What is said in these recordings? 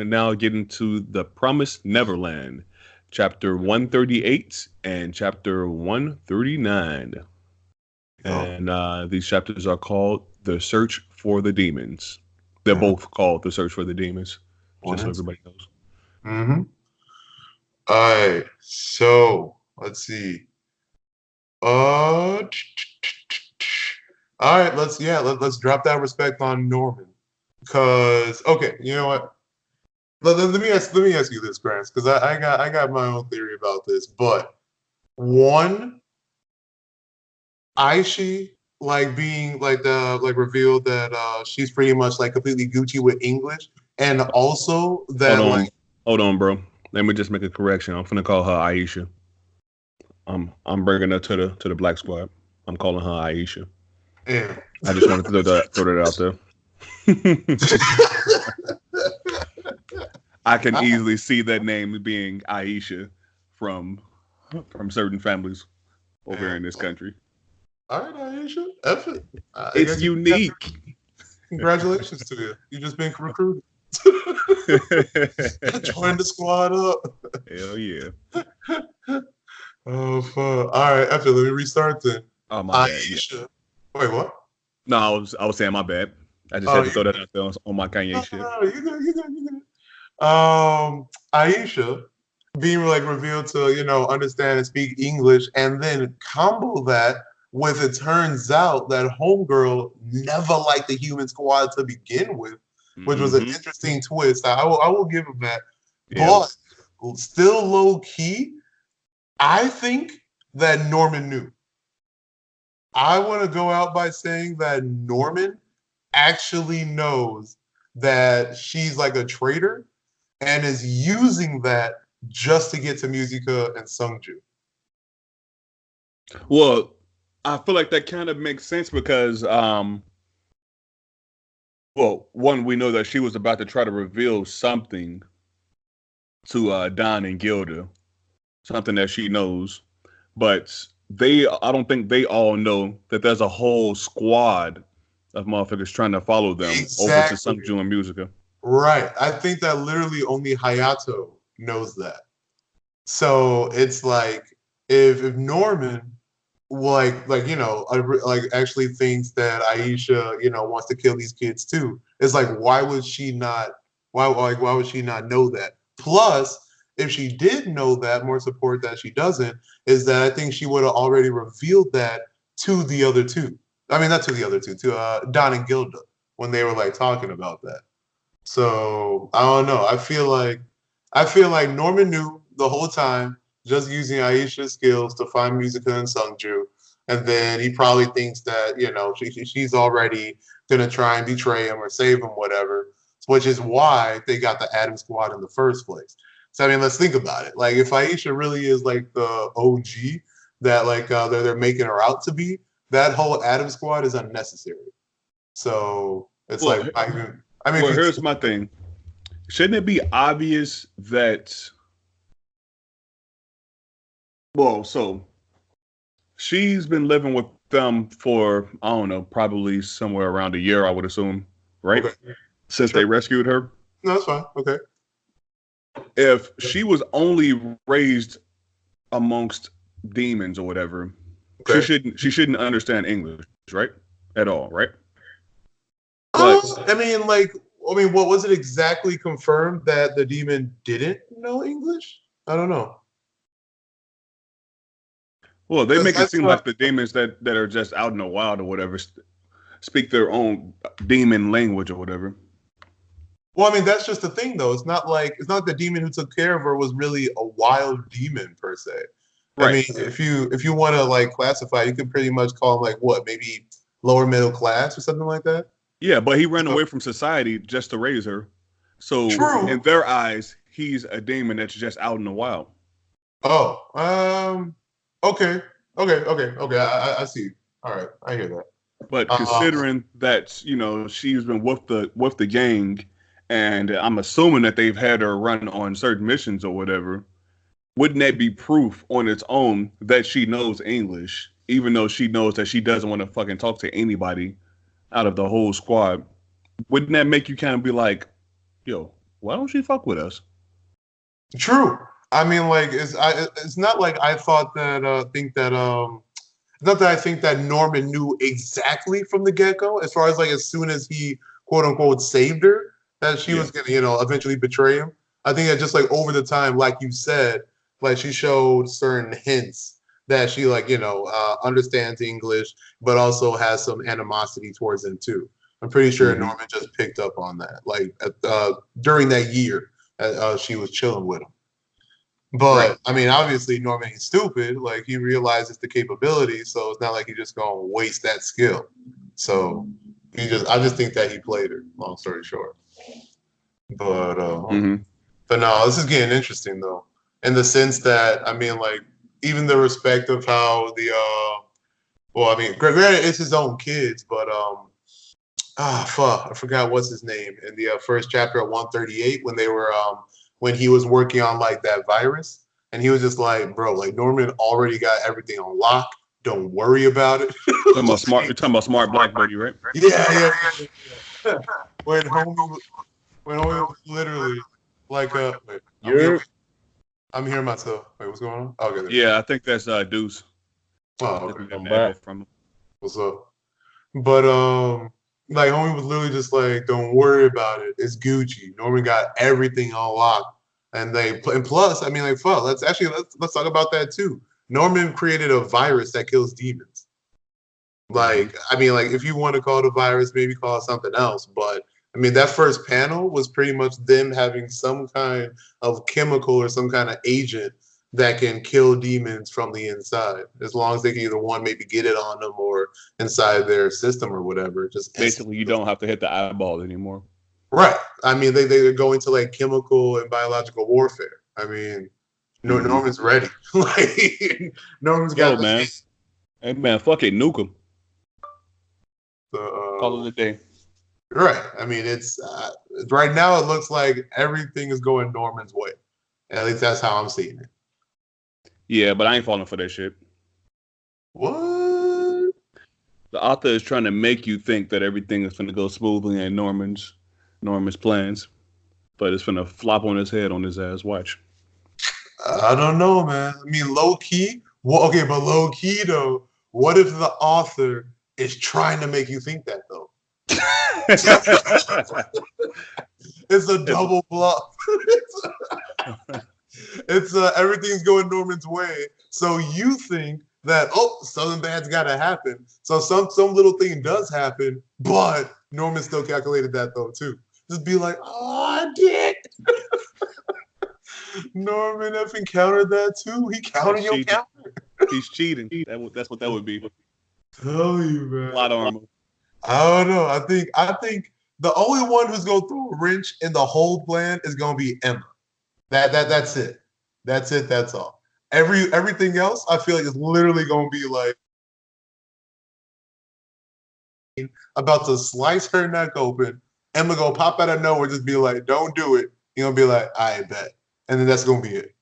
now get into The Promised Neverland, chapter 138 and chapter 139. And these chapters are called The Search for the Demons. They're both called The Search for the Demons, just so everybody knows. Mm-hmm. All right, so let's see. All right, let's drop that respect on Norman. Because you know what? Let me ask you this, Gramps, because I got my own theory about this. But one, Aishe being revealed that she's pretty much completely Gucci with English, and also that hold on, bro. Let me just make a correction. I'm finna call her Aisha. I'm bringing her to the Black Squad. I'm calling her Aisha. Yeah. I just wanted to throw that out there. I can easily see that name being Aisha from certain families over here in this country. All right, Aisha. F it. It's unique. Congratulations to you. You just been recruited. Join the squad up. Hell yeah. Oh, fuck. All right, F it. Let me restart then. Oh, my Aisha. bad. Yeah. Wait, what? No, I was saying my bad. I just had to throw that out there on my Kanye shit. No, you good. Aisha being revealed to, understand and speak English, and then combo that with it turns out that homegirl never liked the human squad to begin with, which was an interesting twist. I will give him that. Yeah. But still low key, I think that Norman knew. I want to go out by saying that Norman actually knows that she's a traitor and is using that just to get to Musica and Sungju. Well, I feel like that kind of makes sense because, one, we know that she was about to try to reveal something to Don and Gilda, something that she knows, but I don't think they all know that there's a whole squad of motherfuckers trying to follow them over to Sungju and Musica. Right. I think that literally only Hayato knows that. So it's if Norman actually thinks that Aisha wants to kill these kids too. It's why would she not know that? Plus, if she did know that, more support that she doesn't, is that I think she would have already revealed that to the other two. I mean, not to the other two, to Don and Gilda when they were talking about that. So I don't know. I feel like Norman knew the whole time, just using Aisha's skills to find Musica and Sungju, and then he probably thinks that she's already gonna try and betray him or save him, whatever. Which is why they got the Adam Squad in the first place. So I mean, let's think about it. If Aisha really is the OG that they're making her out to be, that whole Adam Squad is unnecessary. So it's here's my thing. Shouldn't it be obvious that? Well, so she's been living with them for, I don't know, probably somewhere around a year, I would assume, right? Okay. Since they rescued her. No, that's fine. Okay. If she was only raised amongst demons or whatever, okay, she shouldn't understand English, right? At all, right? But what was it exactly confirmed that the demon didn't know English? I don't know. Well, they make it seem like the demons that are just out in the wild or whatever speak their own demon language or whatever. Well, I mean, that's just the thing, though. It's not the demon who took care of her was really a wild demon per se. Right. I mean, if you want to classify, you could pretty much call him maybe lower middle class or something like that. Yeah, but he ran away from society just to raise her. So true. In their eyes, he's a demon that's just out in the wild. Oh, okay. I see. All right, I hear that. But considering that she's been with the gang, and I'm assuming that they've had her run on certain missions or whatever, wouldn't that be proof on its own that she knows English, even though she knows that she doesn't want to fucking talk to anybody out of the whole squad? Wouldn't that make you kind of be like, yo, why don't she fuck with us? True. I mean, like, it's not like I thought that think that not that I think that Norman knew exactly from the get-go, as far as like as soon as he quote unquote saved her, that she was gonna, eventually betray him. I think that just like over the time, like you said, like she showed certain hints that she like, understands English, but also has some animosity towards him too. I'm pretty sure Norman just picked up on that, like during that year, she was chilling with him. But I mean, obviously Norman ain't stupid. Like he realizes the capability, so it's not like he's just gonna waste that skill. So I just think that he played her. Long story short, but but no, this is getting interesting though, in the sense that I mean, like even the respect of how the well, I mean, granted it's his own kids, but fuck, I forgot what's his name in the first chapter of 138 when they were when he was working on like that virus, and he was just like, bro, like Norman already got everything on lock. Don't worry about it. You're talking about smart black buddy, right? Yeah. When homie was literally like, wait, I'm hearing myself. Wait, what's going on? Okay. Yeah, I think that's Deuce. Oh, okay. I'm back from him. What's up? But like homie was literally just like, don't worry about it. It's Gucci. Norman got everything on lock. And plus, I mean, like, fuck, let's talk about that too. Norman created a virus that kills demons. Like, I mean, like, if you want to call it a virus, maybe call it something else. But I mean, that first panel was pretty much them having some kind of chemical or some kind of agent that can kill demons from the inside, as long as they can either maybe get it on them or inside their system or whatever. Just basically, you don't have to hit the eyeball anymore. Right. I mean, they're going to like chemical and biological warfare. I mean, Norman's ready. Like Norman's got man. Hey man, fuck it, nuke him. Call it a day. Right. I mean, it's right now. It looks like everything is going Norman's way. At least that's how I'm seeing it. Yeah, but I ain't falling for that shit. What? The author is trying to make you think that everything is going to go smoothly in Norman's plans, but it's going to flop on his head on his ass. Watch. I don't know, man. I mean, low key. Well, okay, but low key though. What if the author is trying to make you think that though? It's a double bluff. It's everything's going Norman's way, so you think that something bad's got to happen. So some little thing does happen, but Norman still calculated that though too. Just be like, oh, dick. Norman effing countered that too. He countered your counter. He's cheating. That's what that would be. Tell you, man. A lot of armor. I don't know. I think the only one who's gonna throw a wrench in the whole plan is gonna be Emma. That's it. That's it. That's all. Everything else, I feel like is literally gonna be like about to slice her neck open. Emma gonna pop out of nowhere, just be like, "Don't do it." You're gonna be like, "I bet," and then that's gonna be it.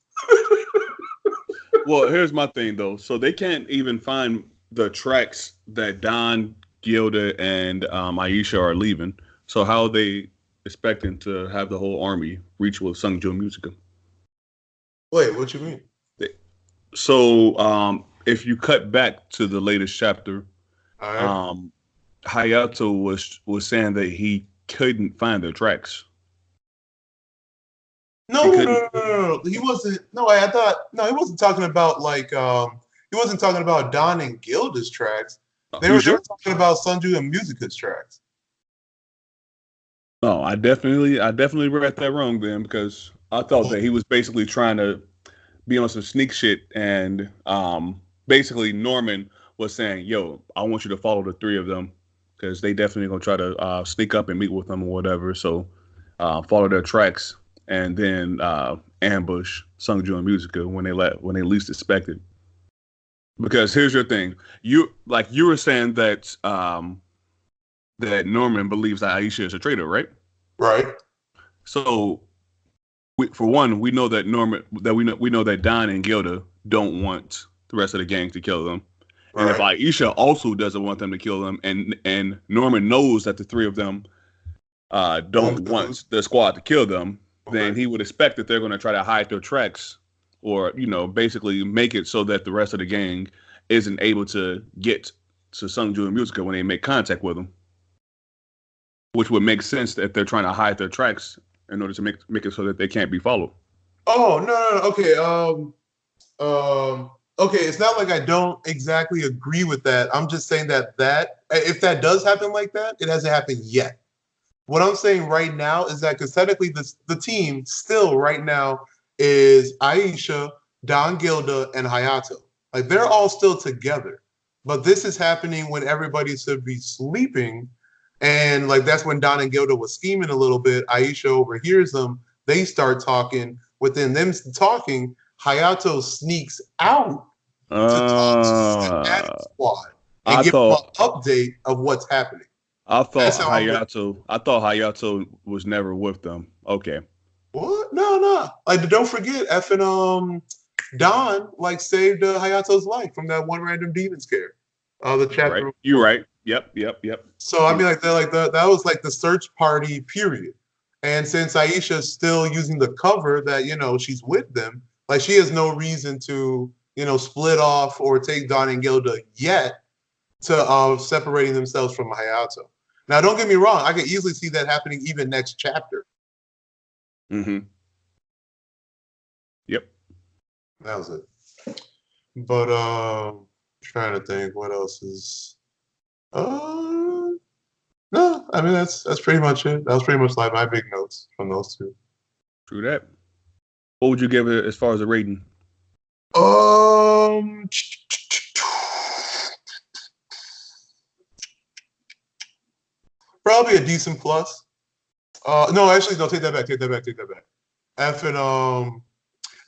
Well, here's my thing though. So they can't even find the tracks that Don, Gilda, and Aisha are leaving. So how are they expecting to have the whole army reach with Sungju Musica? Wait, what you mean? So if you cut back to the latest chapter, right. Hayato was saying that he couldn't find the tracks. No. He wasn't. No, I thought. No, he wasn't talking about like. He wasn't talking about Don and Gilda's tracks. They were talking about Sungju and Musica's tracks. Oh, I definitely read that wrong then, because I thought that he was basically trying to be on some sneak shit, and basically Norman was saying, "Yo, I want you to follow the three of them because they definitely gonna try to sneak up and meet with them or whatever. So follow their tracks and then ambush Sungju and Musica when they least expect it." Because here's your thing, you were saying that that Norman believes that Aisha is a traitor, right? Right. So, for one, we know that we know that Don and Gilda don't want the rest of the gang to kill them, right. And if Aisha also doesn't want them to kill them, and Norman knows that the three of them don't want the squad to kill them, then he would expect that they're going to try to hide their tracks, or basically make it so that the rest of the gang isn't able to get to Sungju and Musica when they make contact with them, which would make sense that they're trying to hide their tracks in order to make it so that they can't be followed. Oh no. Okay. Okay. It's not like I don't exactly agree with that. I'm just saying that if that does happen like that, it hasn't happened yet. What I'm saying right now is that because technically the team still right now is Aisha, Don Gilda, and Hayato. Like they're all still together. But this is happening when everybody should be sleeping. And like that's when Don and Gilda was scheming a little bit. Aisha overhears them. They start talking. Within them talking, Hayato sneaks out to talk to the Addict Squad and give them an update of what's happening. I thought Hayato was never with them. Okay. What? No. Like, don't forget, effing Don like saved Hayato's life from that one random demon scare. The chapter. Right. You're right. Yep. So I mean, that was like the search party period. And since Aisha's still using the cover that she's with them, like she has no reason to split off or take Don and Gilda yet to separating themselves from Hayato. Now, don't get me wrong. I could easily see that happening even next chapter. Mm-hmm. Yep. That was it. But trying to think what else is. No, I mean that's pretty much it. That was pretty much like my big notes from those two. True that. What would you give it as far as a rating? Probably a decent plus. No, actually, no. Take that back. Effing,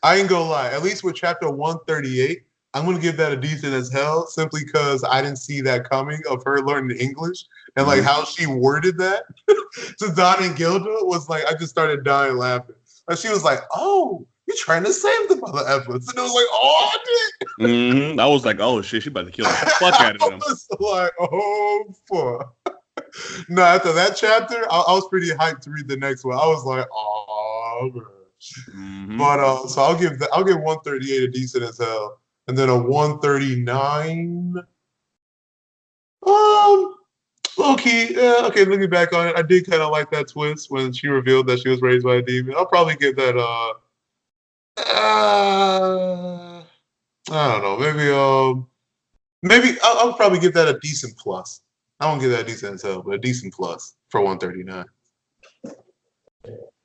I ain't gonna lie. At least with chapter 138, I'm gonna give that a decent as hell, simply because I didn't see that coming of her learning English and like how she worded that to Don and Gilda was like I just started dying laughing. Like she was like, "Oh, you're trying to save the mother efforts," and it was like, "Oh, I did." Mm-hmm. I was like, "Oh shit, she about to kill the fuck out of them." I was like, "Oh fuck." No, after that chapter, I was pretty hyped to read the next one. I was like, "Oh man." Mm-hmm. But so I'll give 138 a decent as hell, and then a 139. Low-key, yeah, okay, looking back on it, I did kind of like that twist when she revealed that she was raised by a demon. I'll probably give that I don't know, maybe I'll probably give that a decent plus. I won't give that a decent as hell, but a decent plus for 139.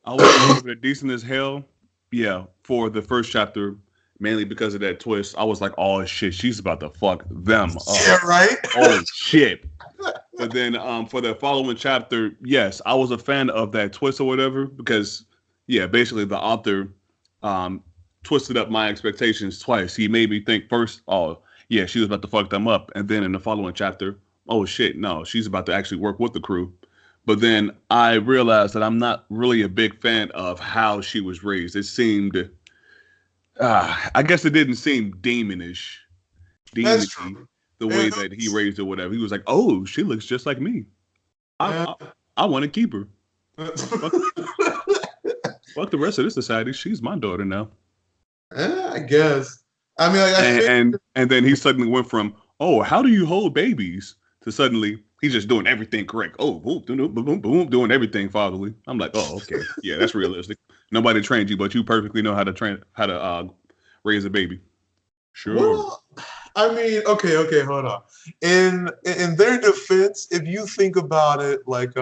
I would give it a decent as hell. Yeah, for the first chapter, mainly because of that twist. I was like, "Oh shit, she's about to fuck them up." Yeah, right. Oh shit. But then for the following chapter, yes, I was a fan of that twist or whatever because, yeah, basically the author twisted up my expectations twice. He made me think first, oh, yeah, she was about to fuck them up. And then in the following chapter, oh shit, no, she's about to actually work with the crew. But then I realized that I'm not really a big fan of how she was raised. It seemed, I guess it didn't seem demonish. That's true. The way that he raised her, whatever. He was like, "Oh, she looks just like me. I want to keep her. Fuck the rest of this society. She's my daughter now." I guess. I mean, like, and then he suddenly went from, "Oh, how do you hold babies?" to suddenly he's just doing everything correct. Oh, boom, boom, boom, boom, doing everything fatherly. I'm like, oh, okay, yeah, that's realistic. Nobody trained you, but you perfectly know how to raise a baby. Sure. Well, I mean, okay, hold on. In their defense, if you think about it, like,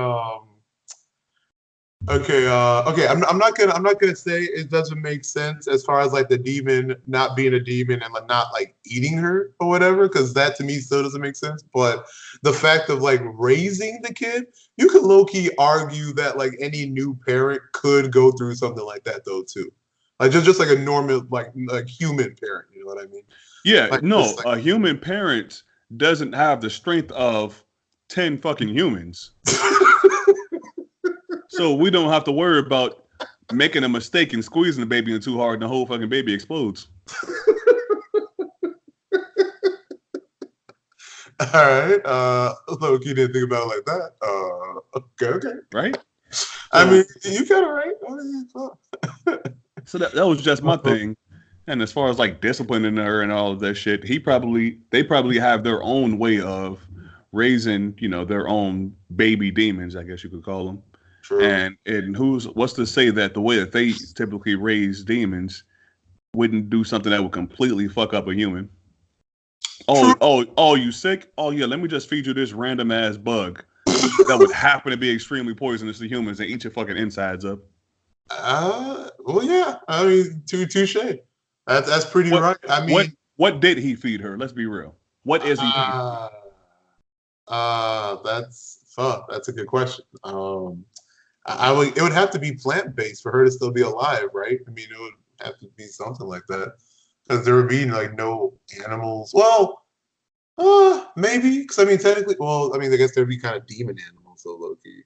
okay, I'm not gonna say it doesn't make sense as far as like the demon not being a demon and like not like eating her or whatever, because that to me still doesn't make sense. But the fact of like raising the kid, you could low key argue that like any new parent could go through something like that though too, like just like a normal like human parent, you know what I mean? Yeah, like, no, a human parent doesn't have the strength of 10 fucking humans. So we don't have to worry about making a mistake and squeezing the baby in too hard and the whole fucking baby explodes. All right. Look, you didn't think about it like that. Okay. Right? I So mean, you got it right. I mean, so that was just my thing. And as far as like disciplining her and all of that shit, they probably have their own way of raising, their own baby demons, I guess you could call them. true. And what's to say that the way that they typically raise demons wouldn't do something that would completely fuck up a human? True. Oh, you sick? Oh yeah, let me just feed you this random ass bug that would happen to be extremely poisonous to humans and eat your fucking insides up. Well, yeah. I mean, touche. That's pretty What right. I what mean, what did he feed her? Let's be real. What is he feeding her? uh, that's fuck. That's a good question. I would. It would have to be plant based for her to still be alive, right? I mean, it would have to be something like that because there would be like no animals. Well, maybe because I mean, technically, well, I mean, I guess there'd be kind of demon animals, so low key.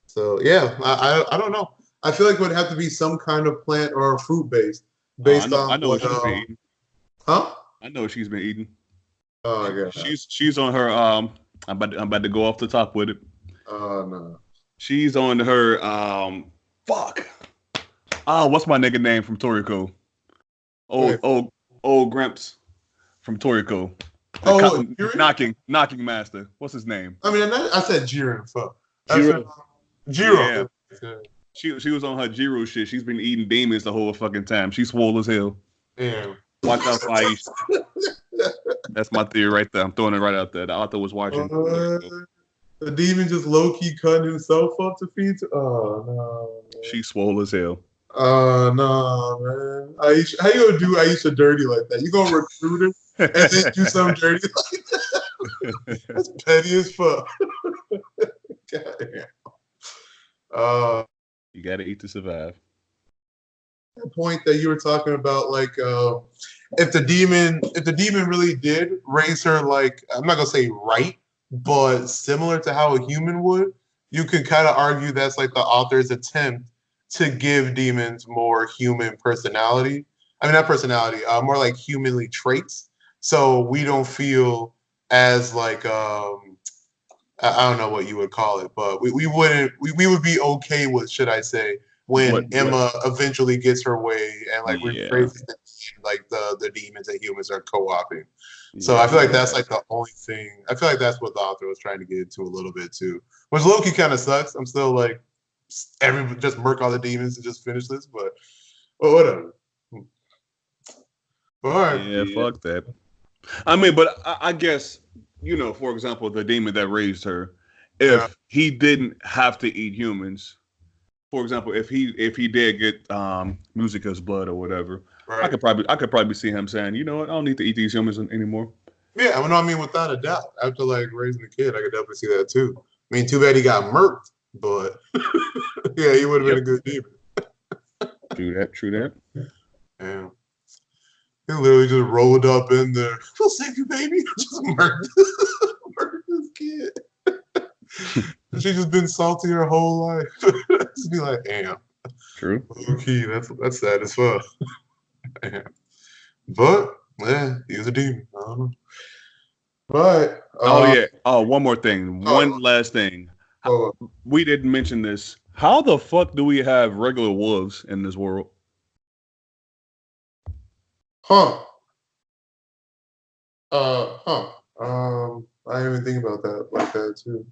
So yeah, I don't know. I feel like it would have to be some kind of plant or fruit based I on know what what. she's been eating. Huh? I know what she's been eating. Oh, I guess. She's on her I'm about to go off the top with it. Oh no. She's on her fuck. What's my nigga name from Toriko? Wait. Old Gramps from Toriko. Oh, Jiren? Knocking master. What's his name? I mean, I said Jiren. Fuck. Jiro. Jiro. Yeah. She was on her Jiro shit. She's been eating demons the whole fucking time. She's swole as hell. Damn. Watch out for Aisha. That's my theory right there. I'm throwing it right out there. The author was watching. The demon just low key cutting himself up to feed. Oh no. Man. She's swole as hell. Oh no, man. Aisha, how you gonna do Aisha dirty like that? You gonna recruit her and then do something dirty like that? That's petty as fuck. God damn. You gotta eat to survive. The point that you were talking about, like, if the demon really did raise her, like, I'm not gonna say right, but similar to how a human would, you could kind of argue that's like the author's attempt to give demons more human personality. I mean, not personality, more like humanly traits. So we don't feel as like I don't know what you would call it, but we would be okay with, should I say, when Emma eventually gets her way and like rephrases like the demons and humans are co-oping. So I feel like that's like the only thing. I feel like that's what the author was trying to get into a little bit too. Which low-key kind of sucks. I'm still like just murk all the demons and just finish this, but whatever. All right. Yeah, fuck that. I mean, but I guess, for example, the demon that raised her, if he didn't have to eat humans, for example, if he did get Musica's blood or whatever, right. I could probably see him saying, you know what, I don't need to eat these humans anymore. Yeah, I mean, without a doubt. After like raising the kid, I could definitely see that too. I mean, too bad he got murked, but yeah, he would have been a good demon. True that. Yeah. He literally just rolled up in there. We'll save you, baby. Just murdered this kid. She's just been salty her whole life. Just be like, damn. True. Okay, that's sad as fuck. Damn. But yeah, he's a demon. I don't know. But one more thing. One last thing. We didn't mention this. How the fuck do we have regular wolves in this world? I didn't even think about that like that too.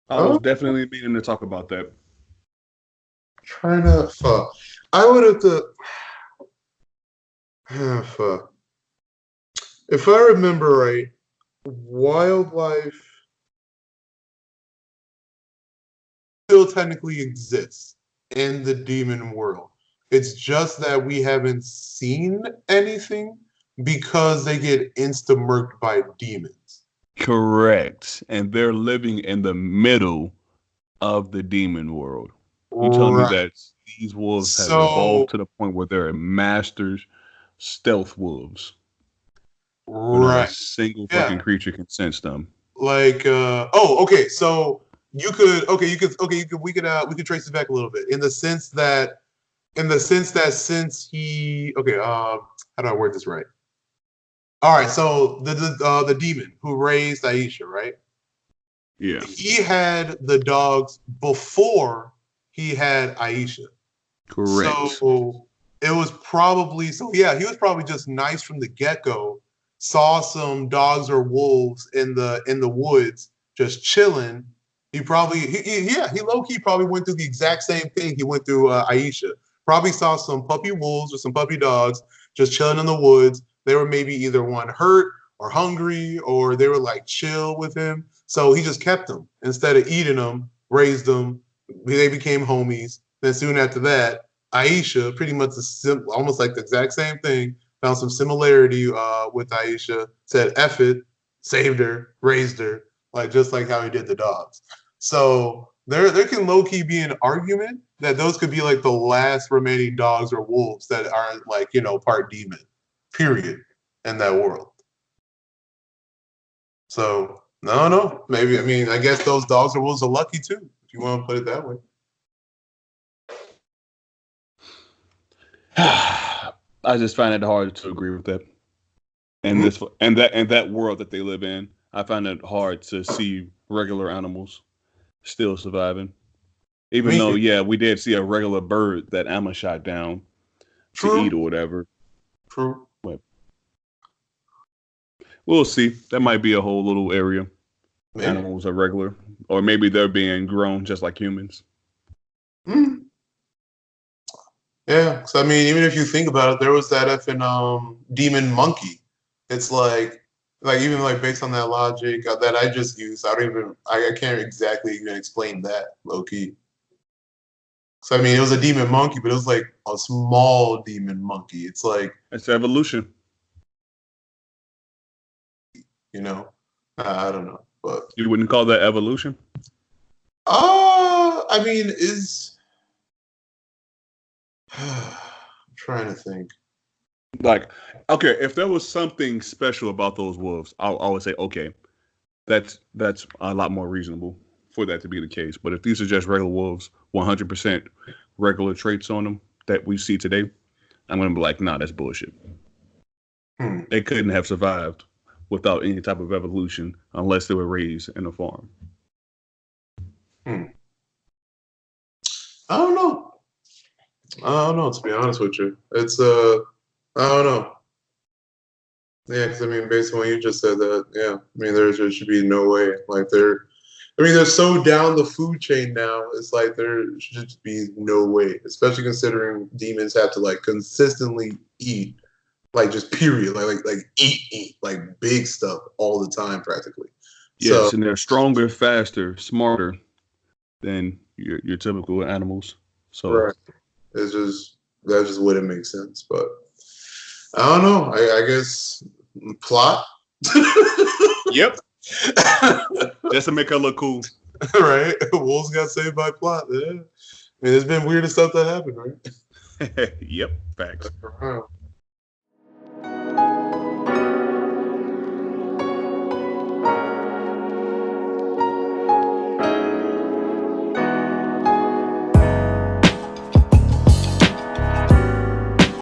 I was definitely meaning to talk about that. Trying to fuck. I would have to fuck. If I remember right, wildlife still technically exists in the demon world. It's just that we haven't seen anything because they get insta-murked by demons. Correct. And they're living in the middle of the demon world. You telling me that these wolves have evolved to the point where they're masters stealth wolves? Not a single fucking creature can sense them. Like, okay. So we could trace it back a little bit in the sense that since he how do I word this right? All right, so the demon who raised Aisha, right? Yeah. He had the dogs before he had Aisha. Correct. So it was probably he was probably just nice from the get-go. Saw some dogs or wolves in the woods just chilling. He low-key probably went through the exact same thing he went through Aisha. Probably saw some puppy wolves or some puppy dogs just chilling in the woods. They were maybe either one hurt or hungry, or they were like chill with him. So he just kept them instead of eating them, raised them. They became homies. Then soon after that, Aisha, pretty much almost like the exact same thing, found some similarity with Aisha, said F it, saved her, raised her, just like how he did the dogs. So there can low-key be an argument that those could be like the last remaining dogs or wolves that aren't part demon, period, in that world. So no, maybe, I guess those dogs or wolves are lucky too, if you want to put it that way. I just find it hard to agree with that. And that world that they live in, I find it hard to see regular animals still surviving. Even though, we did see a regular bird that Emma shot down to eat or whatever. True. But we'll see. That might be a whole little area. Maybe. Animals are regular. Or maybe they're being grown just like humans. Mm. Yeah, because even if you think about it, there was that effing demon monkey. It's like even based on that logic that I just used, I can't exactly even explain that low key. So it was a demon monkey, but it was like a small demon monkey. It's like it's evolution. I don't know, but you wouldn't call that evolution? is I'm trying to think. Okay, if there was something special about those wolves, I would say, okay, that's a lot more reasonable for that to be the case. But if these are just regular wolves, 100% regular traits on them that we see today, I'm going to be like, nah, that's bullshit. They couldn't have survived without any type of evolution unless they were raised in a farm. I don't know, to be honest with you. It's, I don't know. Yeah, because, based on what you just said, there should be no way. They're so down the food chain now. It's like there should just be no way, especially considering demons have to, consistently eat, just period. Eat, big stuff all the time, practically. Yes, and they're stronger, faster, smarter than your typical animals. So right. That's just wouldn't make sense. But I don't know. I guess plot. Yep. Just to make her look cool. Right. Wolves got saved by plot. Yeah. There's been weirder stuff that happened, right? Yep. Facts.